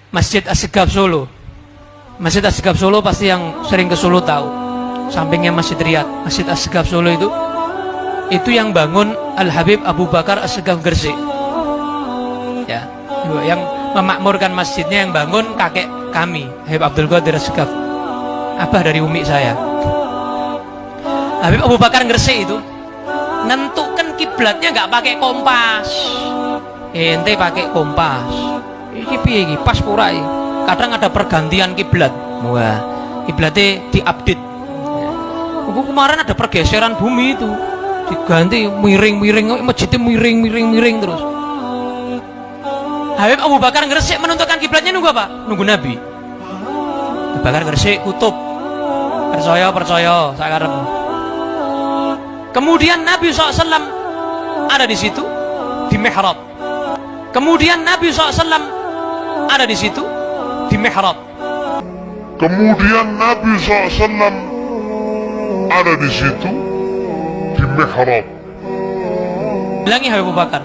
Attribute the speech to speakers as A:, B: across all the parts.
A: Masjid Asgaf Solo. Masjid Asgaf Solo pasti yang sering ke Solo tahu. Sampingnya Masjid Riyadh. Masjid Asgaf Solo itu yang bangun Al Habib Abu Bakar Asgaf Gresik. Ya, yang memakmurkan masjidnya, yang bangun kakek kami, Habib Abdul Qadir Asgaf, abah dari umi saya. Habib Abu Bakar Gresik itu nentukan kiblatnya nggak pakai kompas. Ente pakai kompas. Iki piye iki? Pas pura iki. Kadang ada pergantian kiblat. Wah, kiblatnya diupdate. Kemarin ada pergeseran bumi itu. Diganti miring-miring, masjidnya miring terus. Habib Abu Bakar Gresik menentukan kiblatnya nunggu apa? Nunggu Nabi. Abu Bakar Gresik kutub. Percaya sakarep. Kemudian Nabi SAW ada di situ di mihrab. Kemudian Nabi SAW ada di situ di mihrab.
B: Kemudian Nabi SAW ada di situ di mihrab.
A: Bilangi Habib Abu Bakar.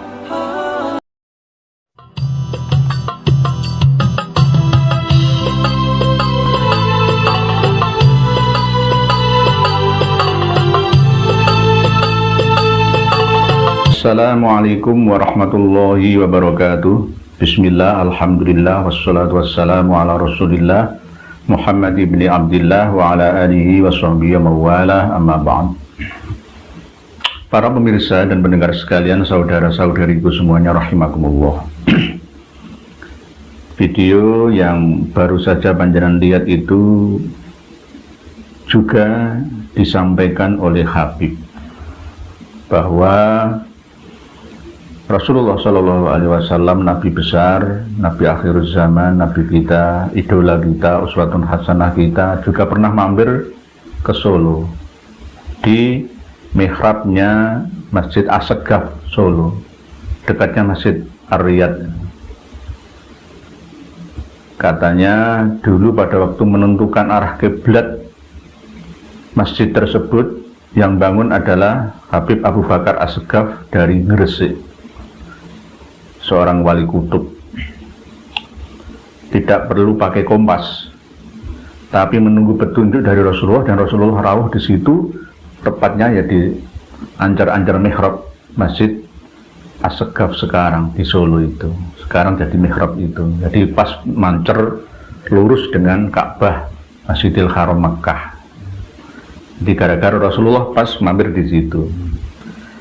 C: Assalamualaikum warahmatullahi wabarakatuh. Bismillah, alhamdulillah, wassalatu wassalamu ala rasulillah Muhammad ibn Abdillah wa ala alihi wa sahbihi mawalah, amma ba'd. Para pemirsa dan pendengar sekalian, saudara-saudariku semuanya rahimakumullah. Video yang baru saja panjenengan lihat itu juga disampaikan oleh Habib bahwa Rasulullah Shallallahu Alaihi Wasallam, Nabi besar, Nabi akhir zaman, Nabi kita, idola kita, uswatun hasanah kita, juga pernah mampir ke Solo di mihrabnya Masjid Asgaf Solo, dekatnya Masjid Ar-Riyadh. Katanya dulu pada waktu menentukan arah kiblat masjid tersebut, yang bangun adalah Habib Abu Bakar Asgaf dari Gresik, seorang wali kutub. Tidak perlu pakai kompas, tapi menunggu petunjuk dari Rasulullah, dan Rasulullah rawuh di situ, tepatnya ya di anjar-anjar mihrab Masjid Asgaf sekarang di Solo itu. Sekarang jadi mihrab itu. Jadi pas mancer lurus dengan Ka'bah Masjidil Haram Makkah. Jadi gara-gara Rasulullah pas mampir di situ.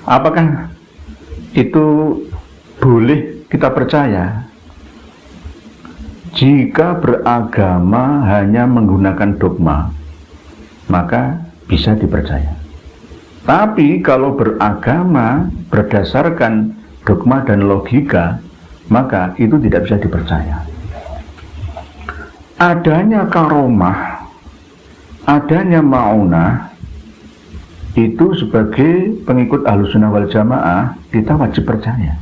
C: Apakah itu boleh kita percaya? Jika beragama hanya menggunakan dogma, maka bisa dipercaya. Tapi kalau beragama berdasarkan dogma dan logika, maka itu tidak bisa dipercaya. Adanya karomah, adanya ma'unah, itu sebagai pengikut Ahlussunnah wal Jamaah kita wajib percaya.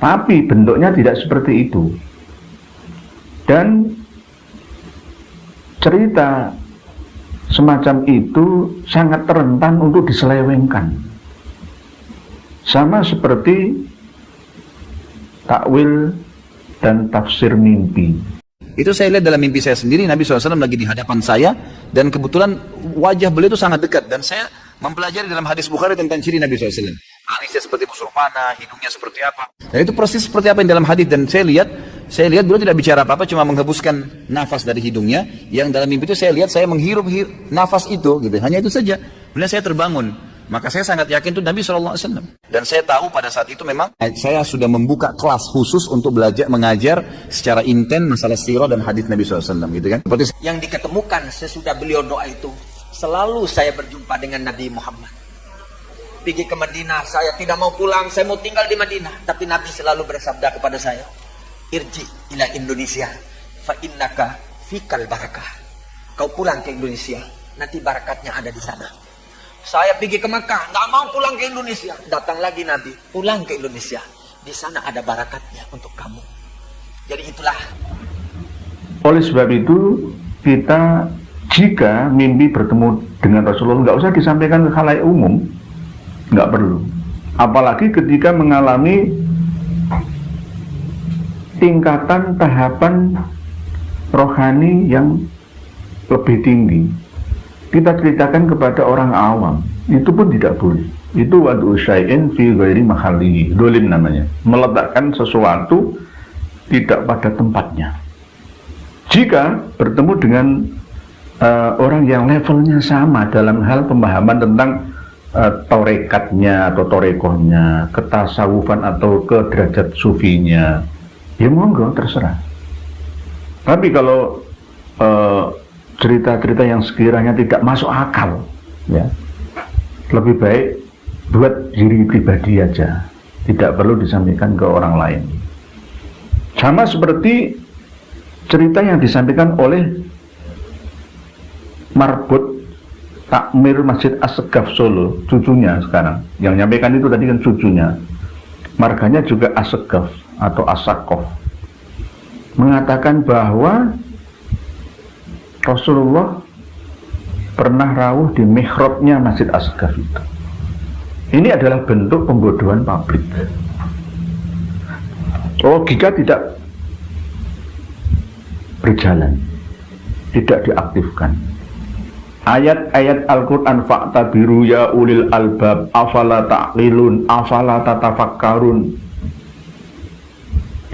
C: Tapi bentuknya tidak seperti itu. Dan cerita semacam itu sangat rentan untuk diselewengkan. Sama seperti takwil dan tafsir mimpi.
D: Itu saya lihat dalam mimpi saya sendiri, Nabi SAW lagi di hadapan saya, dan kebetulan wajah beliau itu sangat dekat, dan saya mempelajari dalam hadis Bukhari tentang ciri Nabi SAW. Alisnya seperti busur panah, hidungnya seperti apa. Dan itu persis seperti apa yang dalam hadis. Dan saya lihat beliau tidak bicara apa-apa, cuma menghembuskan nafas dari hidungnya. Yang dalam mimpi itu saya lihat saya menghirup nafas itu, gitu. Hanya itu saja. Kemudian saya terbangun. Maka saya sangat yakin itu Nabi SAW. Dan saya tahu pada saat itu memang saya sudah membuka kelas khusus untuk belajar mengajar secara intens masalah sirah dan hadis Nabi SAW, gitu kan. Seperti
E: yang diketemukan sesudah beliau doa itu, selalu saya berjumpa dengan Nabi Muhammad. Pergi ke Madinah, saya tidak mau pulang, saya mau tinggal di Madinah. Tapi Nabi selalu bersabda kepada saya, irji ila Indonesia, fa innaka fikal barakah. Kau pulang ke Indonesia, nanti barakatnya ada di sana. Saya pergi ke Makkah, nggak mau pulang ke Indonesia. Datang lagi Nabi, pulang ke Indonesia. Di sana ada barakatnya untuk kamu. Jadi itulah.
C: Oleh sebab itu, kita jika mimpi bertemu dengan Rasulullah, nggak usah disampaikan ke khalayak umum, nggak perlu. Apalagi ketika mengalami tingkatan tahapan rohani yang lebih tinggi kita ceritakan kepada orang awam, itu pun tidak boleh. Itu wad'u syai'in fi ghairi mahallihi, dolim namanya, meletakkan sesuatu tidak pada tempatnya. Jika bertemu dengan orang yang levelnya sama dalam hal pemahaman tentang torekatnya atau torekohnya, ketasawufan atau ke derajat sufinya, ya monggo terserah. Tapi kalau cerita-cerita yang sekiranya tidak masuk akal, ya lebih baik buat diri pribadi aja, tidak perlu disampaikan ke orang lain. Sama seperti cerita yang disampaikan oleh Marbut Takmir Masjid As-Segaf Solo, cucunya sekarang. Yang nyampaikan itu tadi kan cucunya. Marganya juga As-Segaf atau As-Sakof. Mengatakan bahwa Rasulullah pernah rawuh di mihrabnya Masjid As-Segaf itu. Ini adalah bentuk pembodohan publik. Logika tidak berjalan, tidak diaktifkan. Ayat-ayat Al-Quran fa'tabiru ya ulil albab afala ta'lilun afala tatafakkarun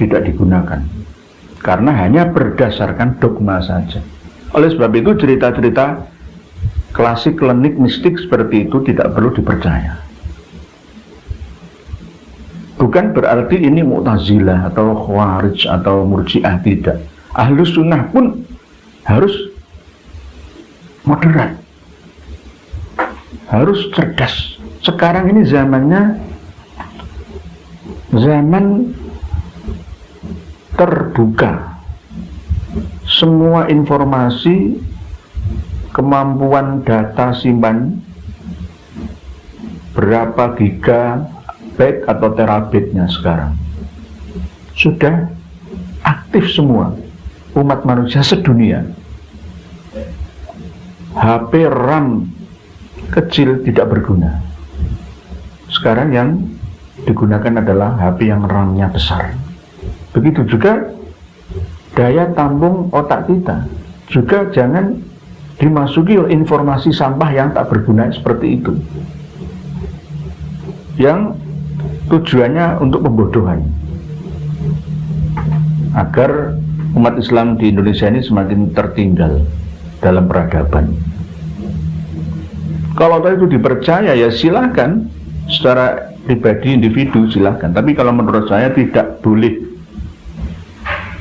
C: tidak digunakan karena hanya berdasarkan dogma saja. Oleh sebab itu cerita-cerita klasik klinik mistik seperti itu tidak perlu dipercaya. Bukan berarti ini Mu'tazilah atau Khawarij atau Murji'ah, tidak. Ahlus Sunnah pun harus moderat, harus cerdas. Sekarang ini zamannya zaman terbuka, semua informasi, kemampuan data simpan berapa gigabyte atau terabyte-nya sekarang sudah aktif semua umat manusia sedunia. HP RAM kecil tidak berguna. Sekarang yang digunakan adalah HP yang RAM-nya besar. Begitu juga daya tampung otak kita. Juga jangan dimasuki informasi sampah yang tak berguna seperti itu, yang tujuannya untuk pembodohan, agar umat Islam di Indonesia ini semakin tertinggal dalam peradaban. Kalau itu dipercaya ya silakan, secara pribadi individu silakan. Tapi kalau menurut saya tidak boleh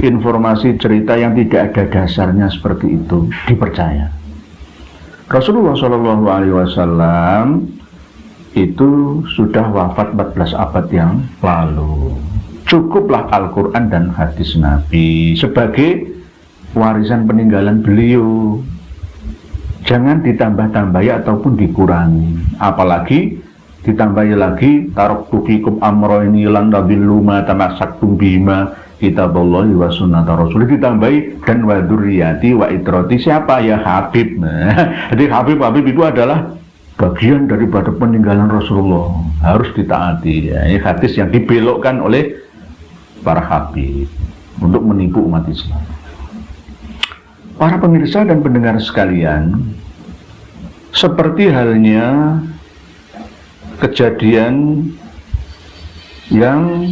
C: informasi cerita yang tidak ada dasarnya seperti itu dipercaya. Rasulullah SAW itu sudah wafat 14 abad yang lalu. Cukuplah Al-Quran dan hadis Nabi sebagai warisan peninggalan beliau. Jangan ditambah-tambahi ataupun dikurangi. Apalagi ditambahi lagi taraktu fikum amroini lan tadillu ma tamassaktum bima kitaballahi wa sunnata rasul. Ditambahi dan wa dzurriyyati wa itrati. Siapa? Ya Habib. Jadi Habib itu adalah bagian daripada peninggalan Rasulullah, harus ditaati. Ini hadis yang dibelokkan oleh para Habib untuk menipu umat Islam. Para pemirsa dan pendengar sekalian, seperti halnya kejadian yang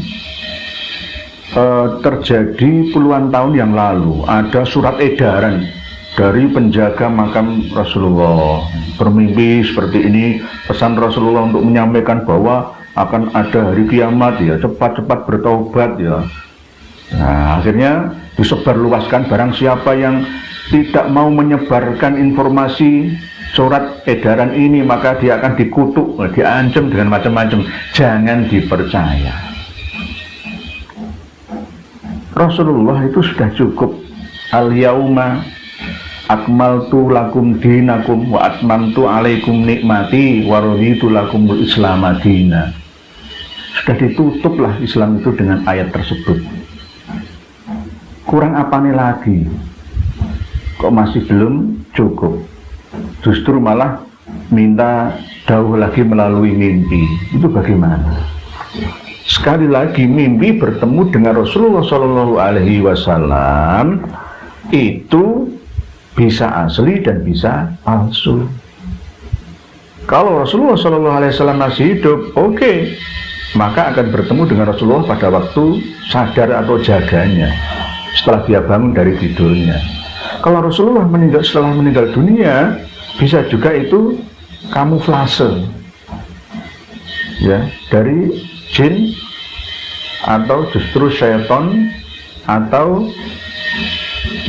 C: terjadi puluhan tahun yang lalu, ada surat edaran dari penjaga makam Rasulullah, bermimpi seperti ini, pesan Rasulullah untuk menyampaikan bahwa akan ada hari kiamat, ya cepat-cepat bertobat ya. Nah, akhirnya disebarluaskan, barang siapa yang tidak mau menyebarkan informasi surat edaran ini maka dia akan dikutuk, diancam dengan macam-macam. Jangan dipercaya. Rasulullah itu sudah cukup. Al-yauma akmaltu lakum dinakum wa atmamtu alaikum nikmati wa raditu lakumul islam madina. Sudah ditutuplah Islam itu dengan ayat tersebut. Kurang apa nih lagi? Kok masih belum cukup? Justru malah minta jauh lagi melalui mimpi. Itu bagaimana? Sekali lagi mimpi bertemu dengan Rasulullah SAW itu bisa asli dan bisa palsu. Kalau Rasulullah SAW masih hidup, oke, maka akan bertemu dengan Rasulullah pada waktu sadar atau jaganya, setelah dia bangun dari tidurnya. Kalau Rasulullah setelah meninggal dunia, bisa juga itu kamuflase, ya, dari jin atau justru syaitan atau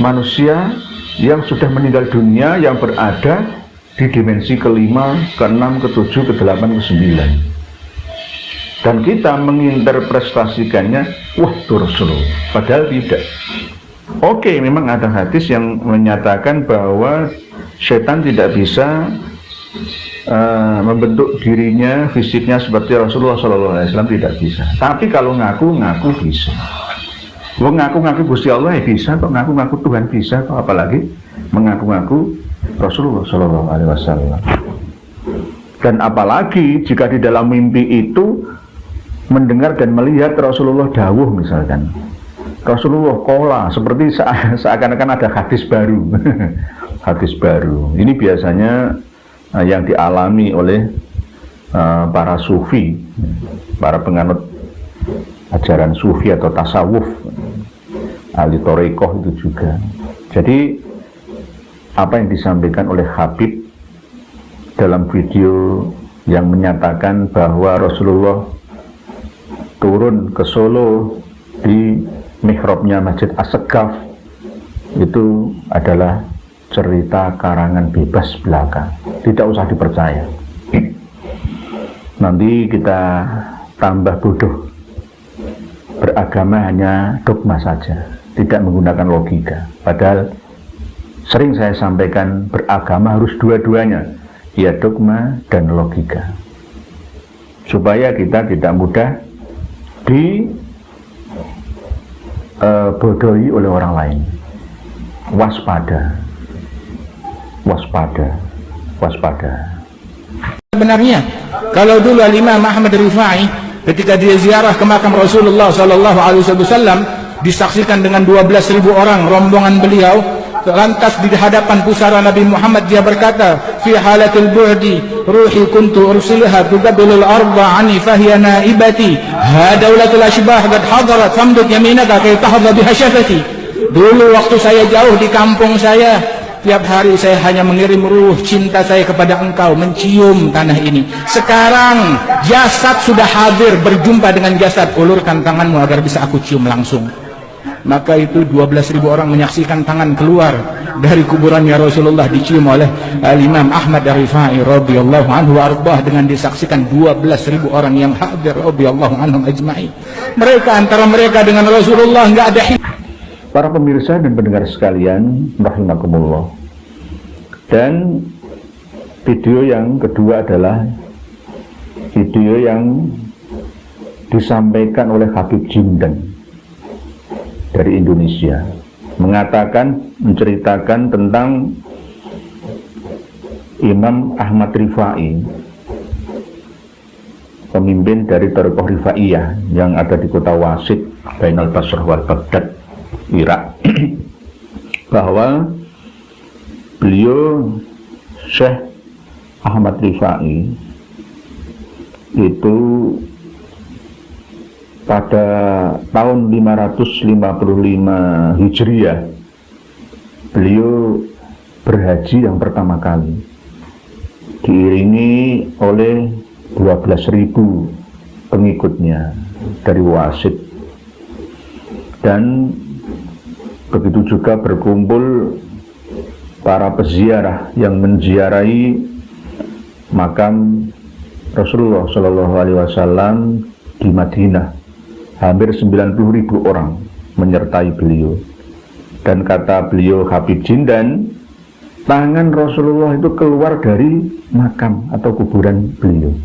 C: manusia yang sudah meninggal dunia yang berada di dimensi kelima, keenam, ketujuh, kedelapan, kesembilan. Dan kita menginterpretasikannya, wah itu Rasulullah, padahal tidak. Oke, memang ada hadis yang menyatakan bahwa setan tidak bisa membentuk dirinya, fisiknya seperti Rasulullah SAW, tidak bisa. Tapi kalau ngaku bisa. Wong ngaku-ngaku Gusti Allah ya bisa, kok ngaku-ngaku Tuhan bisa, kok apalagi mengaku-ngaku Rasulullah SAW. Dan apalagi jika di dalam mimpi itu mendengar dan melihat Rasulullah dawuh misalkan, Rasulullah kola, seperti seakan-akan ada hadis baru. Hadis baru ini biasanya yang dialami oleh para sufi, para penganut ajaran sufi atau tasawuf, ahli thariqah itu juga. Jadi apa yang disampaikan oleh Habib dalam video yang menyatakan bahwa Rasulullah turun ke Solo di mihrabnya Masjid As-Saggaf itu adalah cerita karangan bebas belaka, tidak usah dipercaya. Nanti kita tambah bodoh. Beragama hanya dogma saja, tidak menggunakan logika. Padahal sering saya sampaikan beragama harus dua-duanya, ya dogma dan logika, supaya kita tidak mudah dibodohi oleh orang lain. Waspada, waspada, waspada.
F: Sebenarnya kalau dulu Imam Ahmad Rifai ketika dia ziarah ke makam Rasulullah SAW disaksikan dengan 12.000 orang rombongan beliau, lantas di hadapan pusara Nabi Muhammad dia berkata, fi halatil bu'di ruhi kuntu ursilha tuqabbilul arda ani fahiya naibati hadaulatul ashbah qad hadarat famdud yaminaka kay tahdha biha syafati. Dulu waktu saya jauh di kampung saya, tiap hari saya hanya mengirim ruh cinta saya kepada engkau, mencium tanah ini. Sekarang jasad sudah hadir, berjumpa dengan jasad, ulurkan tanganmu agar bisa aku cium langsung. Maka itu 12.000 orang menyaksikan tangan keluar dari kuburannya Rasulullah dicium oleh Imam Ahmad Rifai radhiyallahu anhu arbah, dengan disaksikan 12.000 orang yang hadir radhiyallahu anhum ajma'in. Mereka antara mereka dengan Rasulullah enggak ada.
C: Para pemirsa dan pendengar sekalian rahimakumullah. Dan video yang kedua adalah video yang disampaikan oleh Habib Jindan dari Indonesia, menceritakan tentang Imam Ahmad Rifai, pemimpin dari Thariqah Rifaiyah yang ada di kota Wasit, Bainal Basrah wal Baghdad, Irak, bahwa beliau Syekh Ahmad Rifai itu pada tahun 555 Hijriah beliau berhaji yang pertama kali, diiringi oleh 12.000 pengikutnya dari Wasit. Dan begitu juga berkumpul para peziarah yang menziarahi makam Rasulullah SAW di Madinah. Hampir 90.000 orang menyertai beliau. Dan kata beliau Habib Jindan, tangan Rasulullah itu keluar dari makam atau kuburan beliau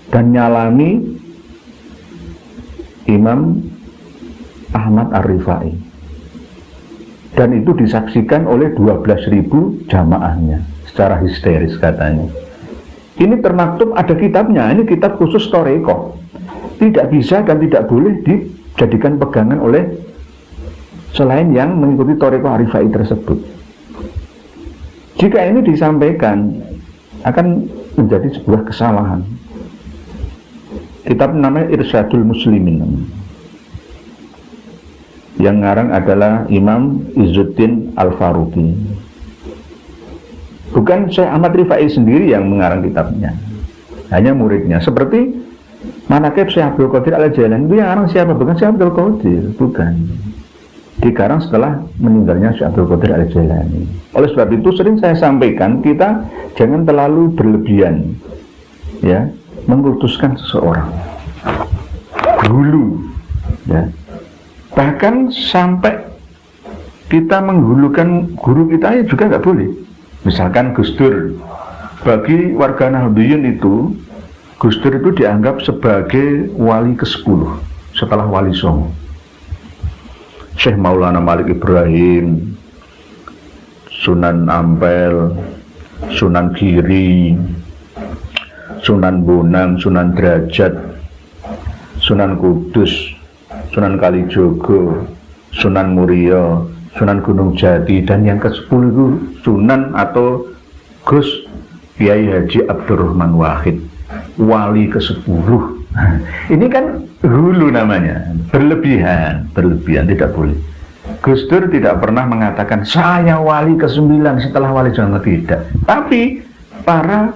C: dan nyalami Imam Ahmad Ar-Rifai, dan itu disaksikan oleh 12.000 jamaahnya secara histeris katanya. Ini termaktub, ada kitabnya, ini kitab khusus Thariqah, tidak bisa dan tidak boleh dijadikan pegangan oleh selain yang mengikuti Thariqah Rifai tersebut. Jika ini disampaikan akan menjadi sebuah kesalahan. Kitab namanya Irsyadul Muslimin, yang ngarang adalah Imam Izzuddin Al-Faruqi. Bukan Syekh Ahmad Rifai sendiri yang mengarang kitabnya, hanya muridnya. Seperti Manaqib Syekh Abdul Qadir Al-Jailani, itu yang ngarang siapa? Bukan Syekh Abdul Qadir, bukan. Dikarang setelah meninggalnya Syekh Abdul Qadir Al-Jailani. Oleh sebab itu sering saya sampaikan, kita jangan terlalu berlebihan ya mengkultuskan seseorang, hulu ya. Bahkan sampai kita menghulukan guru kita ya juga nggak boleh. Misalkan Gus Dur, bagi warga Nahdliyin itu Gus Dur itu dianggap sebagai wali ke-10 setelah Wali Songo. Syekh Maulana Malik Ibrahim, Sunan Ampel, Sunan Giri, Sunan Bonang, Sunan Derajat, Sunan Kudus, Sunan Kalijogo, Sunan Muria, Sunan Gunung Jati, dan yang ke-10 itu Sunan atau Gus Kiai Haji Abdurrahman Wahid, wali ke-10. Ini kan hulu namanya, berlebihan, tidak boleh. Gus Dur tidak pernah mengatakan saya wali ke-9 setelah Wali Songo, tidak. Tapi para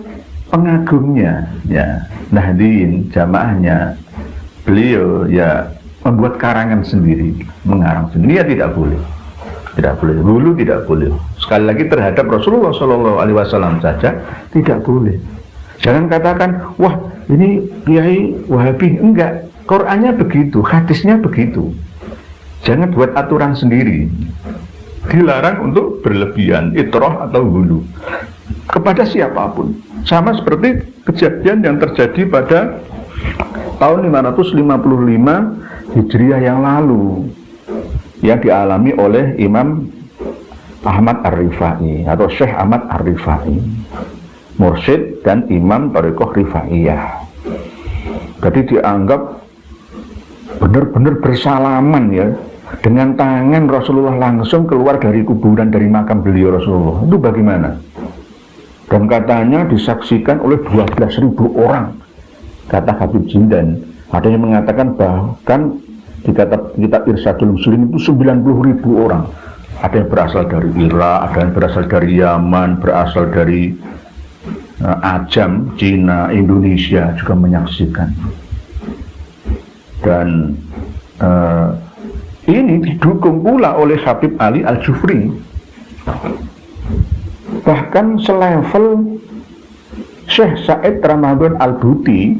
C: pengagumnya ya Nahdliyin, jamaahnya, beliau ya membuat karangan sendiri, mengarang sendiri, ya tidak boleh. Hulu tidak boleh. Sekali lagi terhadap Rasulullah SAW saja tidak boleh. Jangan katakan, wah ini Kiai Wahabi. Enggak, Qur'annya begitu, hadisnya begitu. Jangan buat aturan sendiri. Dilarang untuk berlebihan, itroh atau hulu kepada siapapun. Sama seperti kejadian yang terjadi pada tahun 555 Hijriah yang lalu, yang dialami oleh Imam Ahmad Ar-Rifai atau Syekh Ahmad Ar-Rifai, mursyid dan imam Thariqah Rifaiyah. Jadi dianggap benar-benar bersalaman ya, dengan tangan Rasulullah langsung keluar dari kuburan, dari makam beliau Rasulullah. Itu bagaimana? Dan katanya disaksikan oleh 12.000 orang, kata Habib Jindan. Ada yang mengatakan bahkan di kitab Irsyadul Muslimin itu 90.000 orang. Ada yang berasal dari Irak, ada yang berasal dari Yaman, berasal dari Ajam, Cina, Indonesia juga menyaksikan. Dan ini didukung pula oleh Habib Ali Al-Jufri. Bahkan selevel Syekh Said Ramadan Al-Buti,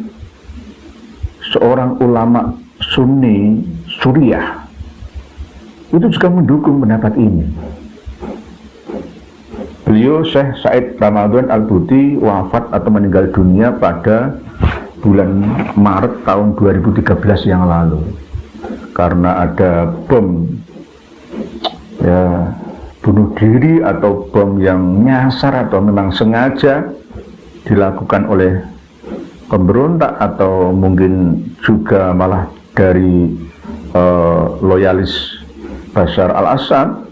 C: seorang ulama Sunni Suriah, itu juga mendukung pendapat ini. Beliau Syekh Said Ramadan Al-Buti wafat atau meninggal dunia pada bulan Maret tahun 2013 yang lalu karena ada bom ya, bunuh diri atau bom yang nyasar atau memang sengaja dilakukan oleh pemberontak atau mungkin juga malah dari loyalis Bashar al-Assad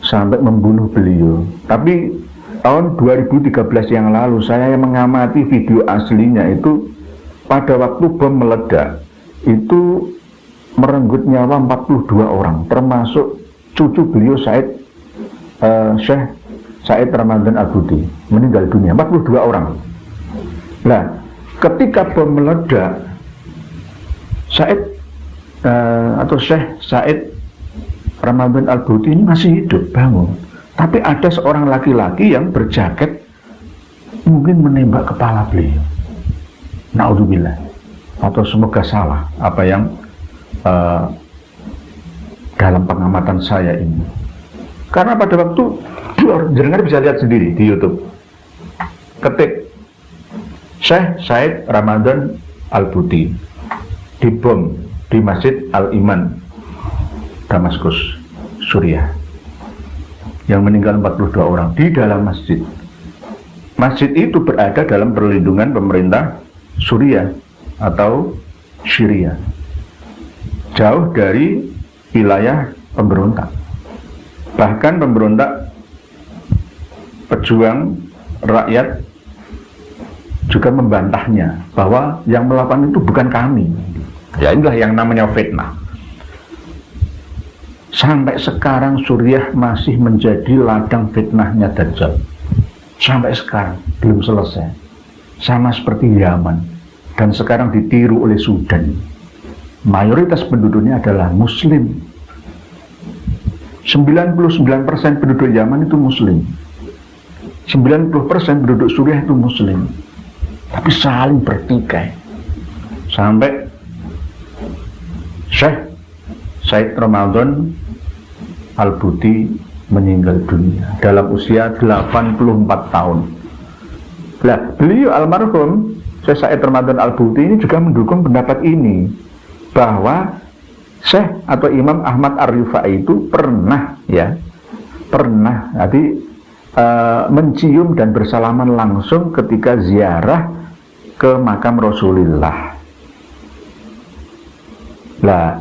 C: sampai membunuh beliau. Tapi tahun 2013 yang lalu saya mengamati video aslinya itu, pada waktu bom meledak itu merenggut nyawa 42 orang, termasuk cucu beliau Syekh Said Ramadan Al-Buti, meninggal dunia 42 orang. Nah, ketika bom meledak, Syekh Said Ramadan Al-Buti ini masih hidup, bangun. Tapi ada seorang laki-laki yang berjaket mungkin menembak kepala beliau. Naudzubillah. Atau semoga salah apa yang dalam pengamatan saya ini. Karena pada waktu, jangan bisa lihat sendiri di YouTube. Ketik Syekh Said Ramadan Al-Buti dibom di Masjid Al-Iman, Damaskus, Suriah, yang meninggal 42 orang di dalam masjid. Masjid itu berada dalam perlindungan pemerintah Suriah atau Syria, jauh dari wilayah pemberontak. Bahkan pemberontak pejuang rakyat juga membantahnya bahwa yang melakukan itu bukan kami. Ya, inilah yang namanya fitnah. Sampai sekarang Suriah masih menjadi ladang fitnahnya Dajjal. Sampai sekarang belum selesai. Sama seperti Yaman, dan sekarang ditiru oleh Sudan. Mayoritas penduduknya adalah Muslim. 99% penduduk Yaman itu Muslim. 90% penduduk Suriah itu Muslim. Tapi saling bertikai. Sampai Syekh Said Ramadan Al-Buti meninggal dunia dalam usia 84 tahun. Nah, beliau almarhum Syekh Said Ramadan Al-Buti ini juga mendukung pendapat ini, bahwa Syekh atau Imam Ahmad Ar-Rifai itu pernah mencium dan bersalaman langsung ketika ziarah ke makam Rasulullah. Nah,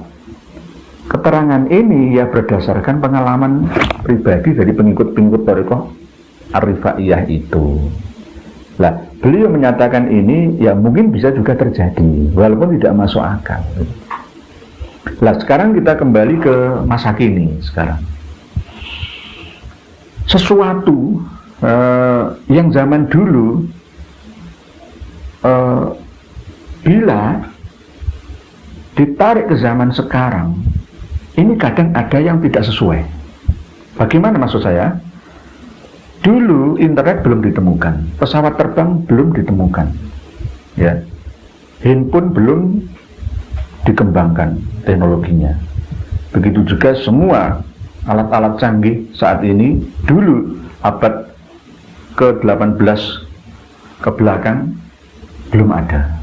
C: keterangan ini ya berdasarkan pengalaman pribadi dari pengikut-pengikut Thariqah Ar-Rifaiyah itu. Nah, beliau menyatakan ini ya mungkin bisa juga terjadi, walaupun tidak masuk akal. Nah, sekarang kita kembali ke masa kini sekarang. Sesuatu yang zaman dulu bila ditarik ke zaman sekarang, ini kadang ada yang tidak sesuai. Bagaimana maksud saya? Dulu internet belum ditemukan, pesawat terbang belum ditemukan, ya, handphone belum dikembangkan teknologinya. Begitu juga semua alat-alat canggih saat ini, dulu abad ke-18 ke belakang belum ada.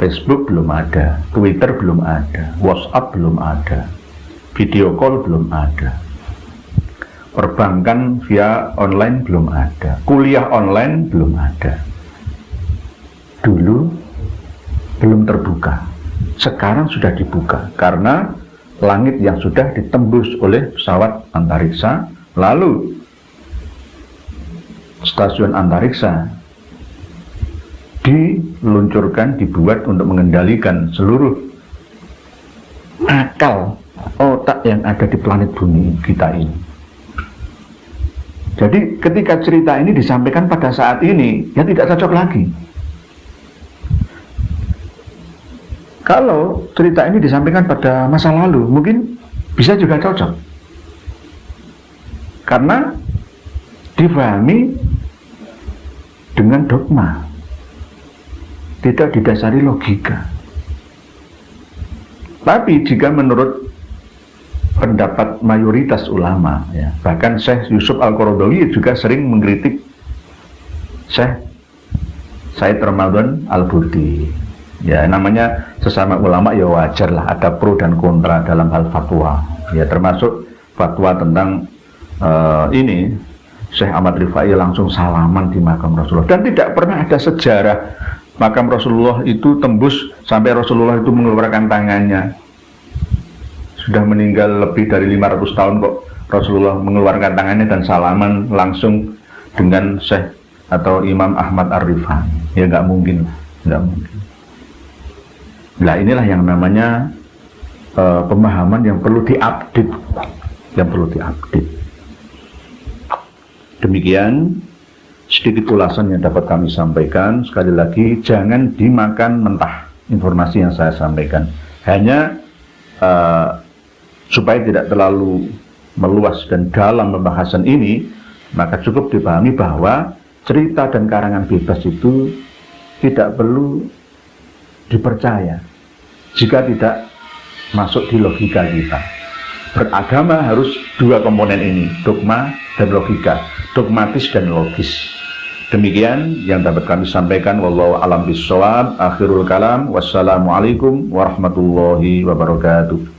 C: Facebook belum ada, Twitter belum ada, WhatsApp belum ada, video call belum ada, perbankan via online belum ada, kuliah online belum ada. Dulu belum terbuka, sekarang sudah dibuka karena langit yang sudah ditembus oleh pesawat antariksa, lalu stasiun antariksa diluncurkan, dibuat untuk mengendalikan seluruh akal otak yang ada di planet bumi kita ini. Jadi ketika cerita ini disampaikan pada saat ini, ya tidak cocok lagi. Kalau cerita ini disampaikan pada masa lalu, mungkin bisa juga cocok. Karena difahami dengan dogma, tidak didasari logika. Tapi jika menurut pendapat mayoritas ulama, ya, bahkan Syekh Yusuf Al-Qaradawi juga sering mengkritik Syekh Said Ramadan Al-Buti. Ya, namanya sesama ulama ya wajar lah, ada pro dan kontra dalam hal fatwa. Ya, termasuk fatwa tentang ini Syekh Ahmad Rifai langsung salaman di makam Rasulullah, dan tidak pernah ada sejarah makam Rasulullah itu tembus sampai Rasulullah itu mengeluarkan tangannya. Sudah meninggal lebih dari 500 tahun kok Rasulullah mengeluarkan tangannya dan salaman langsung dengan Syekh atau Imam Ahmad Ar-Rifai. Ya nggak mungkin, nggak mungkin. Nah, inilah yang namanya pemahaman yang perlu diupdate, Demikian sedikit ulasan yang dapat kami sampaikan. Sekali lagi, jangan dimakan mentah informasi yang saya sampaikan. Hanya supaya tidak terlalu meluas dan dalam pembahasan ini, maka cukup dipahami bahwa cerita dan karangan bebas itu tidak perlu dipercaya jika tidak masuk di logika kita. Beragama harus dua komponen ini, dogma dan logika, dogmatis dan logis. Demikian yang dapat kami sampaikan. Wallahu a'lam bishawab. Akhirul kalam. Wassalamualaikum warahmatullahi wabarakatuh.